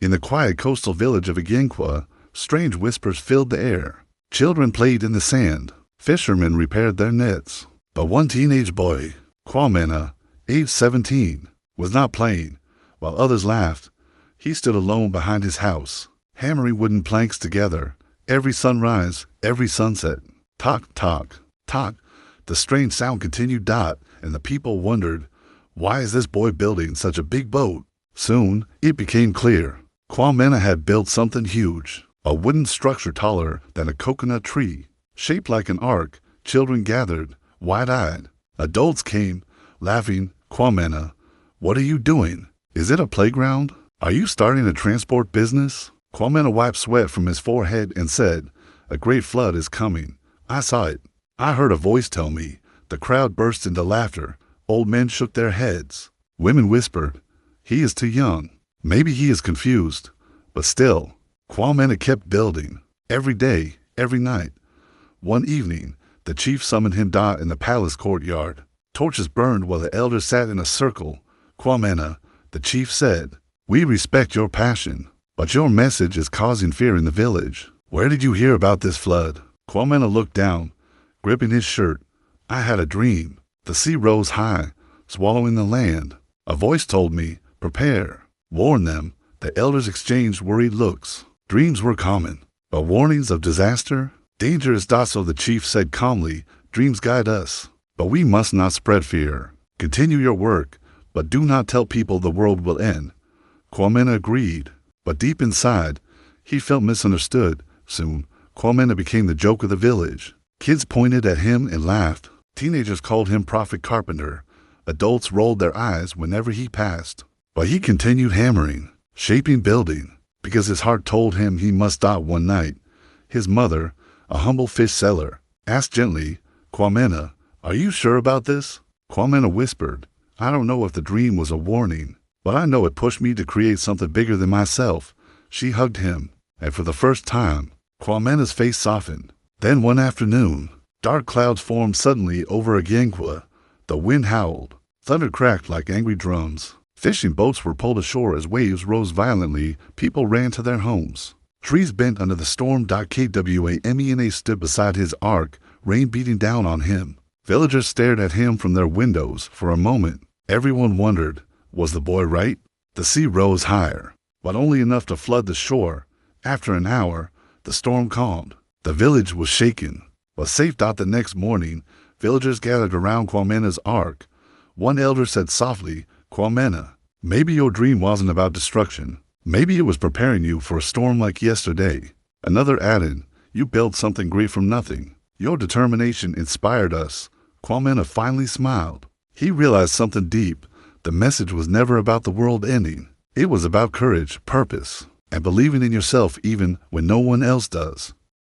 In the quiet coastal village of Aginqua, strange whispers filled the air. Children played in the sand. Fishermen repaired their nets. But one teenage boy, Kwamena, age 17, was not playing. While others laughed, he stood alone behind his house, hammering wooden planks together. Every sunrise, every sunset. Tock, tock, tock. The strange sound continued. And the people wondered, why is this boy building such a big boat? Soon, it became clear. Kwamena had built something huge, a wooden structure taller than a coconut tree. Shaped like an ark, children gathered, wide-eyed. Adults came, laughing. Kwamena, what are you doing? Is it a playground? Are you starting a transport business? Kwamena wiped sweat from his forehead and said, a great flood is coming. I saw it. I heard a voice tell me. The crowd burst into laughter. Old men shook their heads. Women whispered, he is too young. Maybe he is confused. But still, Kwamena kept building. Every day, every night. One evening, the chief summoned him in the palace courtyard. Torches burned while the elders sat in a circle. Kwamena, the chief said, we respect your passion, but your message is causing fear in the village. Where did you hear about this flood? Kwamena looked down, gripping his shirt. I had a dream. The sea rose high, swallowing the land. A voice told me, prepare. Warn them. The elders exchanged worried looks. Dreams were common, but warnings of disaster? Dangerous. So the chief said calmly, dreams guide us, but we must not spread fear. Continue your work, but do not tell people the world will end. Kwamena agreed, but deep inside, he felt misunderstood. Soon, Kwamena became the joke of the village. Kids pointed at him and laughed. Teenagers called him Prophet Carpenter. Adults rolled their eyes whenever he passed. But he continued hammering, shaping, building, because his heart told him he must stop one night. His mother, a humble fish seller, asked gently, Kwamena, are you sure about this? Kwamena whispered, I don't know if the dream was a warning, but I know it pushed me to create something bigger than myself. She hugged him, and for the first time, Kwamena's face softened. Then one afternoon, dark clouds formed suddenly over Aginqua. The wind howled. Thunder cracked like angry drums. Fishing boats were pulled ashore as waves rose violently. People ran to their homes. Trees bent under the storm. Kwamena stood beside his ark, rain beating down on him. Villagers stared at him from their windows. For a moment, everyone wondered, was the boy right? The sea rose higher, but only enough to flood the shore. After an hour, the storm calmed. The village was shaken, but safe. The next morning, villagers gathered around Kwamena's ark. One elder said softly, Kwamena, maybe your dream wasn't about destruction. Maybe it was preparing you for a storm like yesterday. Another added, you built something great from nothing. Your determination inspired us. Kwamena finally smiled. He realized something deep. The message was never about the world ending. It was about courage, purpose, and believing in yourself even when no one else does.